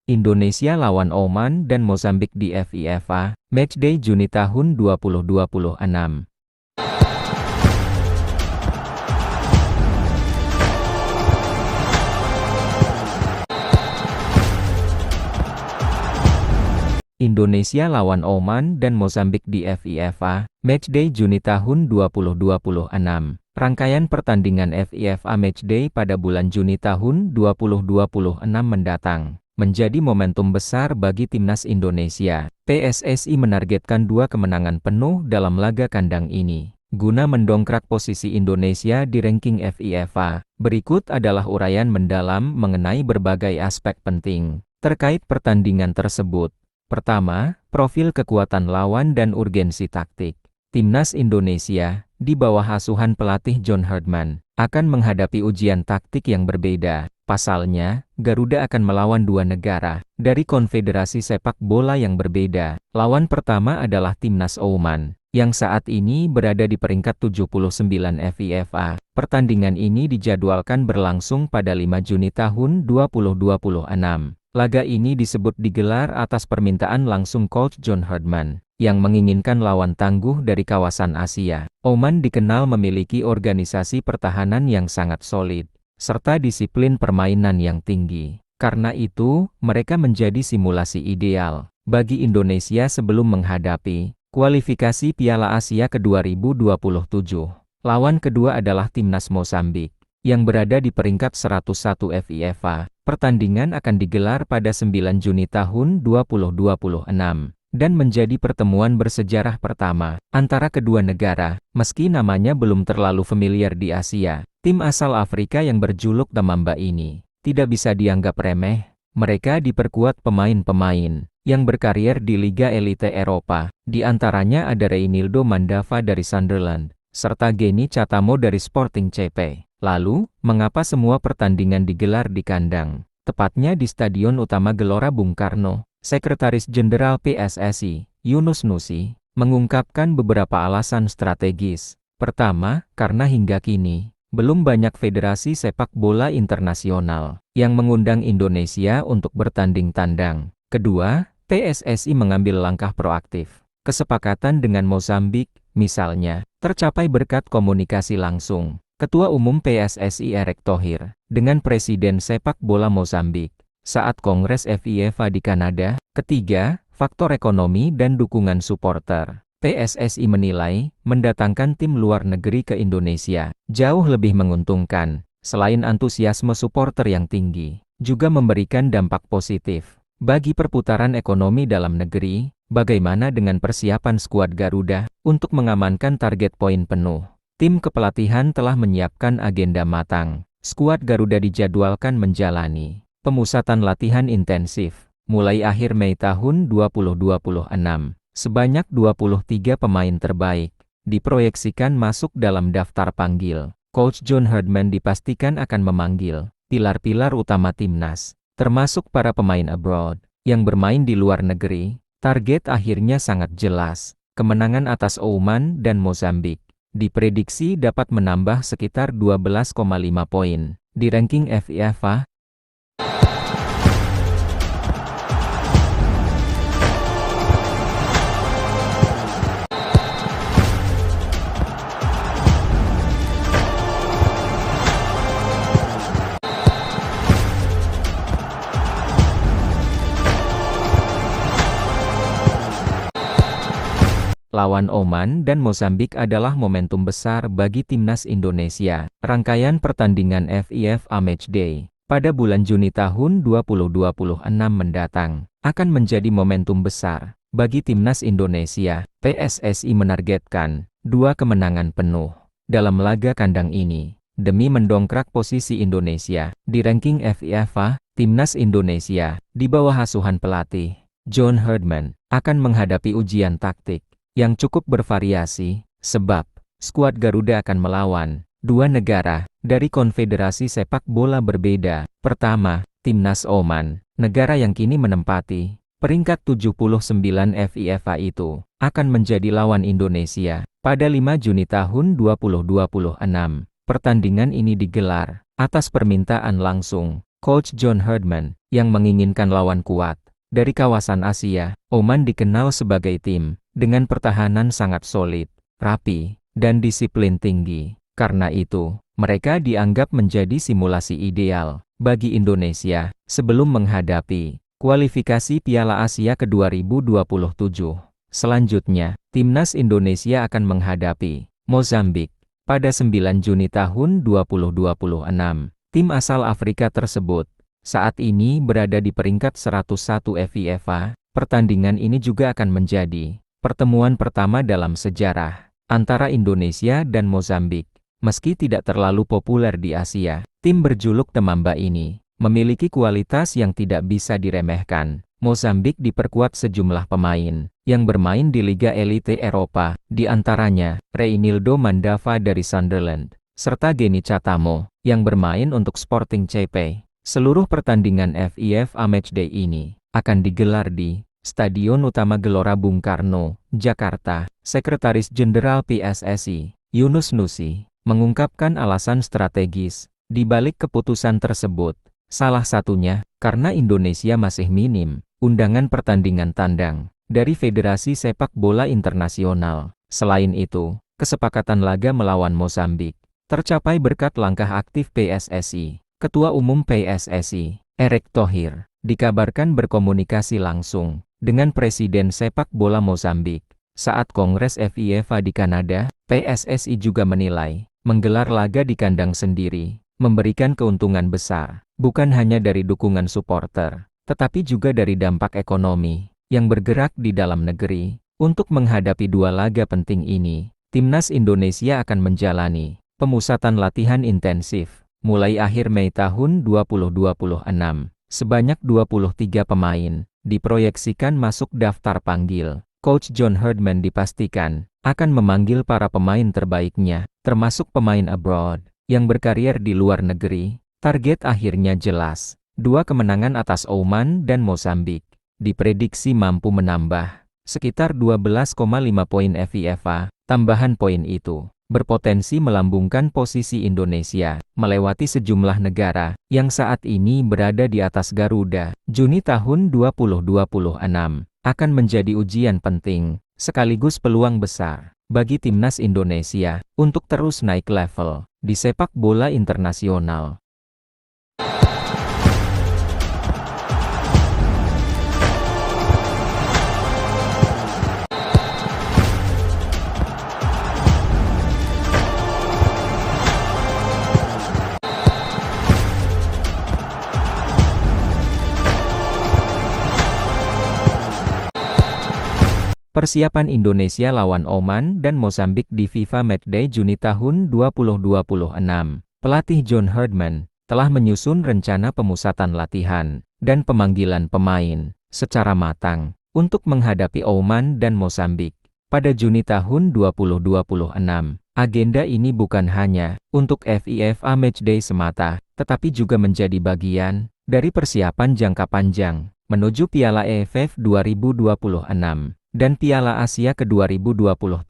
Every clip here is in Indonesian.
Indonesia lawan Oman dan Mozambik di FIFA Matchday Juni tahun 2026. Indonesia lawan Oman dan Mozambik di FIFA Matchday Juni tahun 2026. Rangkaian pertandingan FIFA Matchday pada bulan Juni tahun 2026 mendatang menjadi momentum besar bagi timnas Indonesia. PSSI menargetkan 2 kemenangan penuh dalam laga kandang ini, guna mendongkrak posisi Indonesia di ranking FIFA. Berikut adalah uraian mendalam mengenai berbagai aspek penting terkait pertandingan tersebut. Pertama, profil kekuatan lawan dan urgensi taktik. Timnas Indonesia, di bawah asuhan pelatih John Herdman, akan menghadapi ujian taktik yang berbeda. Pasalnya, Garuda akan melawan 2 negara dari konfederasi sepak bola yang berbeda. Lawan pertama adalah Timnas Oman, yang saat ini berada di peringkat 79 FIFA. Pertandingan ini dijadwalkan berlangsung pada 5 Juni tahun 2026. Laga ini disebut digelar atas permintaan langsung Coach John Herdman, yang menginginkan lawan tangguh dari kawasan Asia. Oman dikenal memiliki organisasi pertahanan yang sangat solid, serta disiplin permainan yang tinggi. Karena itu, mereka menjadi simulasi ideal bagi Indonesia sebelum menghadapi kualifikasi Piala Asia ke 2027. Lawan kedua adalah Timnas Mozambik, yang berada di peringkat 101 FIFA. Pertandingan akan digelar pada 9 Juni tahun 2026, dan menjadi pertemuan bersejarah pertama antara kedua negara. Meski namanya belum terlalu familiar di Asia, tim asal Afrika yang berjuluk The Mamba ini tidak bisa dianggap remeh. Mereka diperkuat pemain-pemain yang berkarier di Liga Elite Eropa. Di antaranya ada Reinildo Mandava dari Sunderland, serta Geny Chatamo dari Sporting CP. Lalu, mengapa semua pertandingan digelar di kandang, tepatnya di Stadion Utama Gelora Bung Karno? Sekretaris Jenderal PSSI, Yunus Nusi, mengungkapkan beberapa alasan strategis. Pertama, karena hingga kini, belum banyak federasi sepak bola internasional yang mengundang Indonesia untuk bertanding tandang. Kedua, PSSI mengambil langkah proaktif. Kesepakatan dengan Mozambik, misalnya, tercapai berkat komunikasi langsung Ketua Umum PSSI Erick Thohir dengan Presiden sepak bola Mozambik saat Kongres FIFA di Kanada. Ketiga, faktor ekonomi dan dukungan supporter. PSSI menilai mendatangkan tim luar negeri ke Indonesia jauh lebih menguntungkan. Selain antusiasme supporter yang tinggi, juga memberikan dampak positif bagi perputaran ekonomi dalam negeri. Bagaimana dengan persiapan skuad Garuda untuk mengamankan target poin penuh? Tim kepelatihan telah menyiapkan agenda matang. Skuad Garuda dijadwalkan menjalani pemusatan latihan intensif mulai akhir Mei tahun 2026. Sebanyak 23 pemain terbaik diproyeksikan masuk dalam daftar panggil. Coach John Herdman dipastikan akan memanggil pilar-pilar utama timnas, termasuk para pemain abroad yang bermain di luar negeri. Target akhirnya sangat jelas, kemenangan atas Oman dan Mozambik diprediksi dapat menambah sekitar 12,5 poin di ranking FIFA. Lawan Oman dan Mozambik adalah momentum besar bagi timnas Indonesia. Rangkaian pertandingan FIFA Matchday pada bulan Juni tahun 2026 mendatang akan menjadi momentum besar bagi timnas Indonesia. PSSI menargetkan 2 kemenangan penuh dalam laga kandang ini demi mendongkrak posisi Indonesia di ranking FIFA. Timnas Indonesia di bawah asuhan pelatih John Herdman akan menghadapi ujian taktik yang cukup bervariasi, sebab skuad Garuda akan melawan 2 negara dari konfederasi sepak bola berbeda. Pertama, Timnas Oman, negara yang kini menempati peringkat 79 FIFA itu, akan menjadi lawan Indonesia pada 5 Juni tahun 2026. Pertandingan ini digelar atas permintaan langsung Coach John Herdman, yang menginginkan lawan kuat. Dari kawasan Asia, Oman dikenal sebagai tim dengan pertahanan sangat solid, rapi, dan disiplin tinggi. Karena itu, mereka dianggap menjadi simulasi ideal bagi Indonesia sebelum menghadapi kualifikasi Piala Asia ke-2027. Selanjutnya, Timnas Indonesia akan menghadapi Mozambik pada 9 Juni tahun 2026. Tim asal Afrika tersebut saat ini berada di peringkat 101 FIFA. Pertandingan ini juga akan menjadi pertemuan pertama dalam sejarah antara Indonesia dan Mozambik. Meski tidak terlalu populer di Asia, tim berjuluk Temamba ini memiliki kualitas yang tidak bisa diremehkan. Mozambik diperkuat sejumlah pemain yang bermain di Liga Elite Eropa, di antaranya Reinildo Mandava dari Sunderland, serta Geni Catamo yang bermain untuk Sporting CP. Seluruh pertandingan FIFA Matchday ini akan digelar di Stadion Utama Gelora Bung Karno, Jakarta. Sekretaris Jenderal PSSI, Yunus Nusi, mengungkapkan alasan strategis di balik keputusan tersebut. Salah satunya, karena Indonesia masih minim undangan pertandingan tandang dari Federasi Sepak Bola Internasional. Selain itu, kesepakatan laga melawan Mozambik tercapai berkat langkah aktif PSSI. Ketua Umum PSSI, Erick Thohir, dikabarkan berkomunikasi langsung dengan Presiden Sepak Bola Mozambik. Saat Kongres FIFA di Kanada, PSSI juga menilai menggelar laga di kandang sendiri memberikan keuntungan besar, bukan hanya dari dukungan supporter, tetapi juga dari dampak ekonomi yang bergerak di dalam negeri. Untuk menghadapi dua laga penting ini, Timnas Indonesia akan menjalani pemusatan latihan intensif mulai akhir Mei tahun 2026. Sebanyak 23 pemain diproyeksikan masuk daftar panggil. Coach John Herdman dipastikan akan memanggil para pemain terbaiknya, termasuk pemain abroad yang berkarier di luar negeri. Target akhirnya jelas, 2 kemenangan atas Oman dan Mozambik diprediksi mampu menambah sekitar 12,5 poin FIFA. Tambahan poin itu berpotensi melambungkan posisi Indonesia melewati sejumlah negara yang saat ini berada di atas Garuda. Juni tahun 2026 akan menjadi ujian penting sekaligus peluang besar bagi Timnas Indonesia untuk terus naik level di sepak bola internasional. Persiapan Indonesia lawan Oman dan Mozambik di FIFA Matchday Juni tahun 2026. Pelatih John Herdman telah menyusun rencana pemusatan latihan dan pemanggilan pemain secara matang untuk menghadapi Oman dan Mozambik pada Juni tahun 2026. Agenda ini bukan hanya untuk FIFA Matchday semata, tetapi juga menjadi bagian dari persiapan jangka panjang menuju Piala AFF 2026. Dan Piala Asia ke-2027.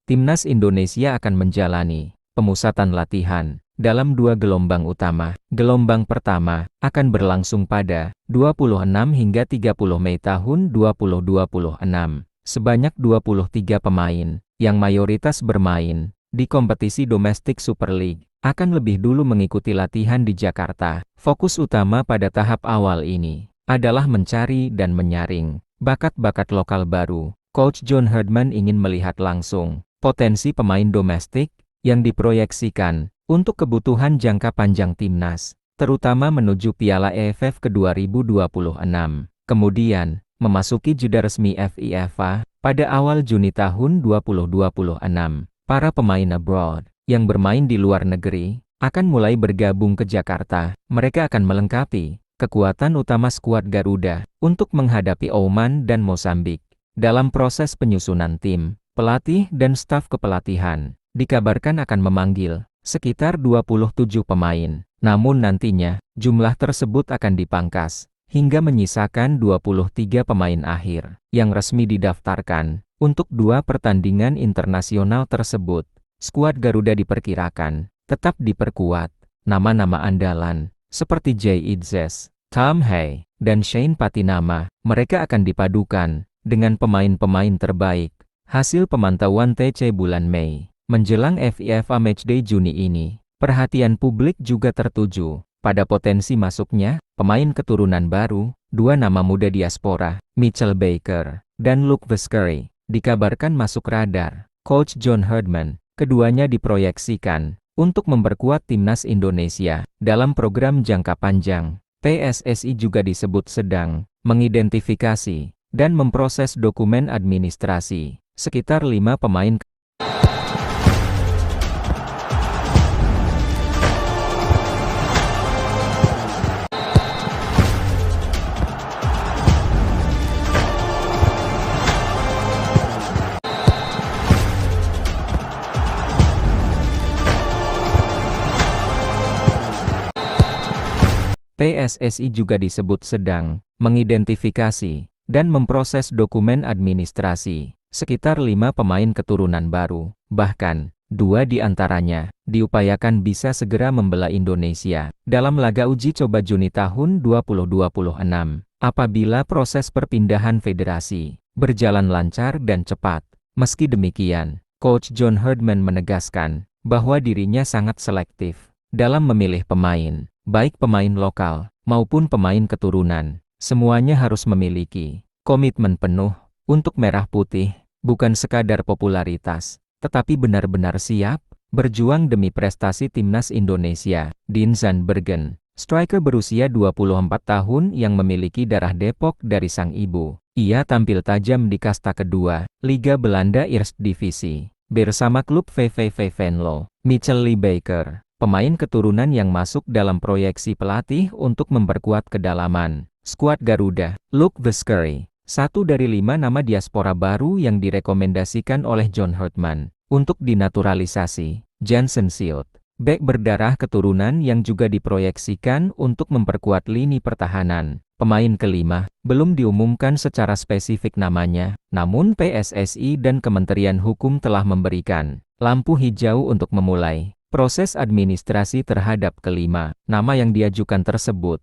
Timnas Indonesia akan menjalani pemusatan latihan dalam 2 gelombang utama. Gelombang pertama akan berlangsung pada 26 hingga 30 Mei tahun 2026. Sebanyak 23 pemain yang mayoritas bermain di kompetisi domestik Super League akan lebih dulu mengikuti latihan di Jakarta. Fokus utama pada tahap awal ini adalah mencari dan menyaring bakat-bakat lokal baru. Coach John Herdman ingin melihat langsung potensi pemain domestik yang diproyeksikan untuk kebutuhan jangka panjang timnas, terutama menuju Piala AFF ke-2026. Kemudian, memasuki jeda resmi FIFA pada awal Juni tahun 2026. Para pemain abroad yang bermain di luar negeri akan mulai bergabung ke Jakarta. Mereka akan melengkapi kekuatan utama skuad Garuda untuk menghadapi Oman dan Mozambik. Dalam proses penyusunan tim, pelatih dan staf kepelatihan dikabarkan akan memanggil sekitar 27 pemain. Namun nantinya, jumlah tersebut akan dipangkas hingga menyisakan 23 pemain akhir yang resmi didaftarkan untuk 2 pertandingan internasional tersebut. Skuad Garuda diperkirakan tetap diperkuat. Nama-nama andalan seperti Jay Idzes, Tom Hay, dan Shane Patinama. Mereka akan dipadukan dengan pemain-pemain terbaik. Hasil pemantauan TC bulan Mei menjelang FIFA Matchday Juni ini, perhatian publik juga tertuju pada potensi masuknya pemain keturunan baru. Dua nama muda diaspora, Mitchell Baker dan Luke Vescuri, dikabarkan masuk radar Coach John Herdman. Keduanya diproyeksikan untuk memperkuat timnas Indonesia dalam program jangka panjang. PSSI juga disebut sedang mengidentifikasi dan memproses dokumen administrasi sekitar 5 pemain. PSSI juga disebut sedang mengidentifikasi dan memproses dokumen administrasi sekitar 5 pemain keturunan baru. Bahkan, 2 di antaranya diupayakan bisa segera membela Indonesia dalam laga uji coba Juni tahun 2026 apabila proses perpindahan federasi berjalan lancar dan cepat. Meski demikian, Coach John Herdman menegaskan bahwa dirinya sangat selektif dalam memilih pemain. Baik pemain lokal maupun pemain keturunan, semuanya harus memiliki komitmen penuh untuk merah putih, bukan sekadar popularitas, tetapi benar-benar siap berjuang demi prestasi timnas Indonesia. Dean Zandbergen, striker berusia 24 tahun yang memiliki darah Depok dari sang ibu. Ia tampil tajam di kasta kedua, Liga Belanda Eerste Divisie, bersama klub VVV Venlo. Mitchell Lee Baker, pemain keturunan yang masuk dalam proyeksi pelatih untuk memperkuat kedalaman skuad Garuda. Luke Vescuri, satu dari 5 nama diaspora baru yang direkomendasikan oleh John Herdman untuk dinaturalisasi. Jansen Silt, bek berdarah keturunan yang juga diproyeksikan untuk memperkuat lini pertahanan. Pemain kelima, belum diumumkan secara spesifik namanya, namun PSSI dan Kementerian Hukum telah memberikan lampu hijau untuk memulai proses administrasi terhadap kelima nama yang diajukan tersebut.